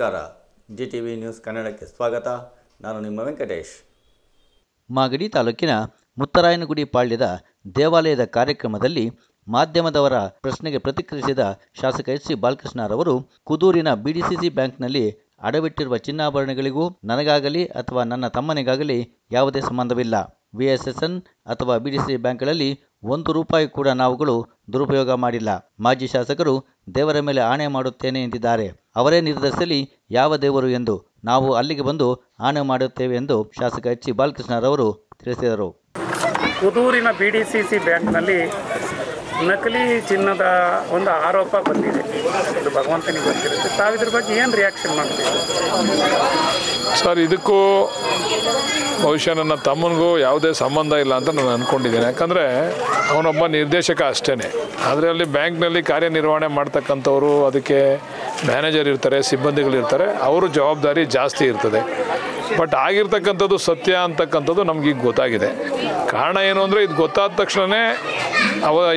ನಮಸ್ಕಾರ. GTV news ಕನ್ನಡಕ್ಕೆ ಸ್ವಾಗತ. ನಾನು ನಿಮ್ಮ ವೆಂಕಟೇಶ್. ಮಾಗಡಿ ತಾಲೂಕಿನ ಮುತ್ತರಾಯನಗುಡಿ ಪಾಳ್ಯದ ದೇವಾಲಯದ ಕಾರ್ಯಕ್ರಮದಲ್ಲಿ ಮಾಧ್ಯಮದವರ ಪ್ರಶ್ನೆಗೆ ಪ್ರತಿಕ್ರಿಯಿಸಿದ ಶಾಸಕ ಎಚ್.ಸಿ. ಬಾಲಕೃಷ್ಣರವರು, ಕುದೂರಿನ BDCC ಬ್ಯಾಂಕ್ನಲ್ಲಿ ಅಡವಿಟ್ಟಿರುವ ಚಿನ್ನಾಭರಣಗಳಿಗೂ ನನಗಾಗಲಿ ಅಥವಾ ನನ್ನ ತಮ್ಮನಿಗಾಗಲಿ ಯಾವುದೇ ಸಂಬಂಧವಿಲ್ಲ. VSSN ಅಥವಾ BDCC ಬ್ಯಾಂಕ್ಗಳಲ್ಲಿ ₹1 ಕೂಡ ನಾವುಗಳು ದುರುಪಯೋಗ ಮಾಡಿಲ್ಲ. ಮಾಜಿ ಶಾಸಕರು ದೇವರ ಮೇಲೆ ಆಣೆ ಮಾಡುತ್ತೇನೆ ಎಂದಿದ್ದಾರೆ. ಅವರೇ ನಿರ್ಧರಿಸಲಿ ಯಾವ ದೇವರು ಎಂದು. ನಾವು ಅಲ್ಲಿಗೆ ಬಂದು ಆಣೆ ಮಾಡುತ್ತೇವೆ ಎಂದು ಶಾಸಕ ಎಚ್.ಸಿ. ಬಾಲಕೃಷ್ಣರವರು ತಿಳಿಸಿದರು. ಕುದೂರಿನ BDCC ಬ್ಯಾಂಕ್ನಲ್ಲಿ ನಕಲಿ ಚಿನ್ನದ ಒಂದು ಆರೋಪ ಬಂದಿದೆ. ಇದು ಭಗವಂತನಿಗೆ ಗೊತ್ತಿರುತ್ತೆ. ತಾವಿದ್ರ ಬಗ್ಗೆ ಏನು ರಿಯಾಕ್ಷನ್ ಮಾಡ್ತೀವಿ ಸರ್? ಇದಕ್ಕೂ ಬಹುಶಃ ನನ್ನ ತಮ್ಮನಿಗೂ ಯಾವುದೇ ಸಂಬಂಧ ಇಲ್ಲ ಅಂತ ನಾನು ಅಂದ್ಕೊಂಡಿದ್ದೇನೆ. ಯಾಕಂದರೆ ಅವನೊಬ್ಬ ನಿರ್ದೇಶಕ ಅಷ್ಟೇ. ಆದರೆ ಅಲ್ಲಿ ಬ್ಯಾಂಕ್ನಲ್ಲಿ ಕಾರ್ಯನಿರ್ವಹಣೆ ಮಾಡ್ತಕ್ಕಂಥವ್ರು, ಅದಕ್ಕೆ ಮ್ಯಾನೇಜರ್ ಇರ್ತಾರೆ, ಸಿಬ್ಬಂದಿಗಳಿರ್ತಾರೆ, ಅವರು ಜವಾಬ್ದಾರಿ ಜಾಸ್ತಿ ಇರ್ತದೆ. ಬಟ್ ಆಗಿರ್ತಕ್ಕಂಥದ್ದು ಸತ್ಯ ಅಂತಕ್ಕಂಥದ್ದು ನಮಗೀಗ ಗೊತ್ತಾಗಿದೆ. ಕಾರಣ ಏನು ಅಂದರೆ, ಇದು ಗೊತ್ತಾದ ತಕ್ಷಣವೇ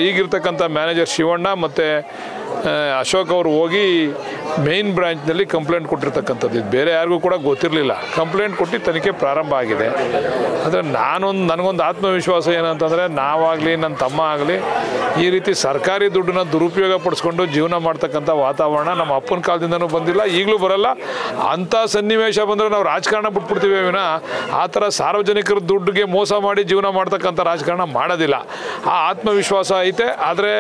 ಈಗಿರ್ತಕ್ಕಂಥ ಮ್ಯಾನೇಜರ್ ಶಿವಣ್ಣ ಮತ್ತು ಅಶೋಕ್ ಅವರು ಹೋಗಿ ಮೇನ್ ಬ್ರಾಂಚ್ನಲ್ಲಿ ಕಂಪ್ಲೇಂಟ್ ಕೊಟ್ಟಿರ್ತಕ್ಕಂಥದ್ದು. ಇದು ಬೇರೆ ಯಾರಿಗೂ ಕೂಡ ಗೊತ್ತಿರಲಿಲ್ಲ. ಕಂಪ್ಲೇಂಟ್ ಕೊಟ್ಟು ತನಿಖೆ ಪ್ರಾರಂಭ ಆಗಿದೆ. ಆದರೆ ನನಗೊಂದು ಆತ್ಮವಿಶ್ವಾಸ ಏನಂತಂದರೆ, ನಾವಾಗಲಿ ನನ್ನ ತಮ್ಮ ಆಗಲಿ ಈ ರೀತಿ ಸರ್ಕಾರಿ ದುಡ್ಡನ್ನ ದುರುಪಯೋಗ ಪಡಿಸ್ಕೊಂಡು ಜೀವನ ಮಾಡ್ತಕ್ಕಂಥ ವಾತಾವರಣ ನಮ್ಮ ಅಪ್ಪನ ಕಾಲದಿಂದನೂ ಬಂದಿಲ್ಲ, ಈಗಲೂ ಬರಲ್ಲ. ಅಂಥ ಸನ್ನಿವೇಶ ಬಂದರೆ ನಾವು ರಾಜಕಾರಣ ಬಿಟ್ಬಿಡ್ತೀವಿ ವಿನಃ ಆ ಥರ ಸಾರ್ವಜನಿಕರ ದುಡ್ಡಿಗೆ ಮೋಸ ಮಾಡಿ ಜೀವನ ಮಾಡ್ತಕ್ಕಂಥ ರಾಜಕಾರಣ ಮಾಡೋದಿಲ್ಲ. ಆ ಆತ್ಮವಿಶ್ವಾಸ ಐತೆ. ಆದರೆ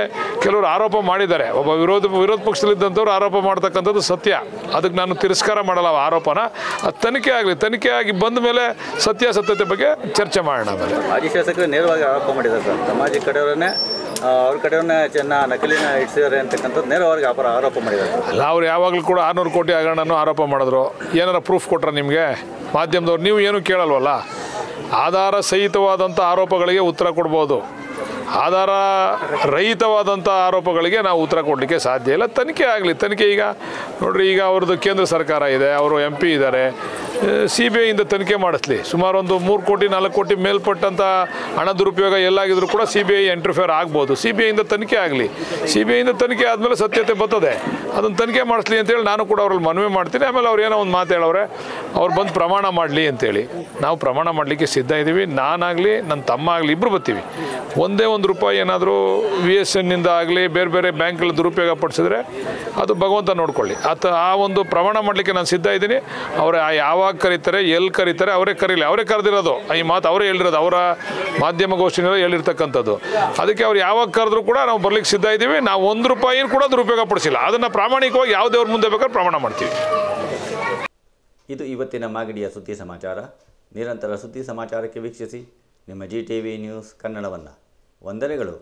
ಕೆಲವರು ಆರೋಪ ಮಾಡಿದ್ದಾರೆ. ಒಬ್ಬ ವಿರೋಧ ಪಕ್ಷದಲ್ಲಿದ್ದಂಥವ್ರು ಆರೋಪ ಮಾಡ್ತಕ್ಕಂಥದ್ದು ಸತ್ಯ. ಅದಕ್ಕೆ ನಾನು ತಿರಸ್ಕಾರ ಮಾಡಲ್ಲ ಆ ಆರೋಪನ. ಅದು ತನಿಖೆ ಆಗಲಿ. ತನಿಖೆ ಆಗಿ ಬಂದ ಮೇಲೆ ಸತ್ಯಾಸತ್ಯತೆ ಬಗ್ಗೆ ಚರ್ಚೆ ಮಾಡೋಣ. ಆಮೇಲೆ ಮಾಜಿ ಶಾಸಕರು ನೇರವಾಗಿ ಆರೋಪ ಮಾಡಿದ್ದಾರೆ ಸರ್. ಸಮಾಜ ಕಡೆಯವರನ್ನೇ ಅವ್ರ ಕಡೆಯವ್ರನ್ನೇ ನಕಲಿನ ಇಡ್ಸಿದ್ದಾರೆ ಅಂತಕ್ಕಂಥದ್ದು ನೇರವಾಗಿ ಆರೋಪ ಮಾಡಿದ್ದಾರೆ. ಅಲ್ಲ, ಅವ್ರು ಯಾವಾಗಲೂ ಕೂಡ 600 ಕೋಟಿ ಹಗರಣನೂ ಆರೋಪ ಮಾಡಿದ್ರು. ಏನಾರ ಪ್ರೂಫ್ ಕೊಟ್ರೆ ನಿಮಗೆ ಮಾಧ್ಯಮದವ್ರು? ನೀವು ಏನೂ ಕೇಳಲ್ವಲ್ಲ. ಆಧಾರ ಸಹಿತವಾದಂಥ ಆರೋಪಗಳಿಗೆ ಉತ್ತರ ಕೊಡ್ಬೋದು. ಆಧಾರ ರಹಿತವಾದಂಥ ಆರೋಪಗಳಿಗೆ ನಾವು ಉತ್ತರ ಕೊಡಲಿಕ್ಕೆ ಸಾಧ್ಯ ಇಲ್ಲ. ತನಿಖೆ ಆಗಲಿ. ತನಿಖೆ ಈಗ ನೋಡಿರಿ, ಈಗ ಅವ್ರದ್ದು ಕೇಂದ್ರ ಸರ್ಕಾರ ಇದೆ, ಅವರು MP ಇದ್ದಾರೆ. CBIಯಿಂದ ತನಿಖೆ ಮಾಡಿಸ್ಲಿ. ಸುಮಾರು ಒಂದು 3 ಕೋಟಿ 4 ಕೋಟಿ ಮೇಲ್ಪಟ್ಟಂಥ ಹಣ ದುರುಪಯೋಗ ಎಲ್ಲಾಗಿದ್ರೂ ಕೂಡ CBI ಇಂಟರ್ಫಿಯರ್ ಆಗ್ಬೋದು. CBIಯಿಂದ ತನಿಖೆ ಆಗಲಿ. CBIಯಿಂದ ತನಿಖೆ ಆದಮೇಲೆ ಸತ್ಯತೆ ಬರ್ತದೆ. ಅದನ್ನು ತನಿಖೆ ಮಾಡಿಸ್ಲಿ ಅಂತೇಳಿ ನಾನು ಕೂಡ ಅವ್ರಲ್ಲಿ ಮನವಿ ಮಾಡ್ತೀನಿ. ಆಮೇಲೆ ಅವ್ರು ಏನೋ ಒಂದು ಮಾತು ಹೇಳವ್ರೆ, ಅವ್ರು ಬಂದು ಪ್ರಮಾಣ ಮಾಡಲಿ ಅಂತೇಳಿ. ನಾವು ಪ್ರಮಾಣ ಮಾಡಲಿಕ್ಕೆ ಸಿದ್ಧ ಇದ್ದೀವಿ. ನಾನಾಗಲಿ ನನ್ನ ತಮ್ಮ ಆಗಲಿ ಇಬ್ಬರು ಬರ್ತೀವಿ. ಒಂದೇ ₹1 ಏನಾದರೂ VSNನಿಂದ ಆಗಲಿ ಬೇರೆ ಬೇರೆ ಬ್ಯಾಂಕ್ಗಳು ದುರುಪಯೋಗ ಪಡಿಸಿದ್ರೆ ಅದು ಭಗವಂತ ನೋಡ್ಕೊಳ್ಳಿ. ಆ ಒಂದು ಪ್ರಮಾಣ ಮಾಡಲಿಕ್ಕೆ ನಾನು ಸಿದ್ಧ ಇದ್ದೀನಿ. ಅವರೇ ಯಾವಾಗ ಕರೀತಾರೆ, ಎಲ್ಲಿ ಕರೀತಾರೆ, ಅವರೇ ಕರೀಲಿ. ಅವರೇ ಕರೆದಿರೋದು. ಈ ಮಾತು ಅವರೇ ಹೇಳಿರೋದು. ಅವರ ಮಾಧ್ಯಮಗೋಷ್ಠಿನಲ್ಲಿ ಹೇಳಿರ್ತಕ್ಕಂಥದ್ದು. ಅದಕ್ಕೆ ಅವ್ರು ಯಾವಾಗ ಕರೆದ್ರೂ ಕೂಡ ನಾವು ಬರ್ಲಿಕ್ಕೆ ಸಿದ್ಧ ಇದ್ದೀವಿ. ನಾವು ₹1 ಕೂಡ ದುರುಪಯೋಗ ಪಡಿಸಿಲ್ಲ. ಅದನ್ನು ಪ್ರಾಮಾಣಿಕವಾಗಿ ಯಾವುದೇವ್ರ ಮುಂದೆ ಬೇಕಾದ್ರೆ ಪ್ರಮಾಣ ಮಾಡ್ತೀವಿ. ಇದು ಇವತ್ತಿನ ಮಾಗಡಿಯ ಸುದ್ದಿ ಸಮಾಚಾರ. ನಿರಂತರ ಸುದ್ದಿ ಸಮಾಚಾರಕ್ಕೆ ವೀಕ್ಷಿಸಿ ನಿಮ್ಮ GTV ನ್ಯೂಸ್ ಕನ್ನಡವನ್ನು. ವಂದನೆಗಳು.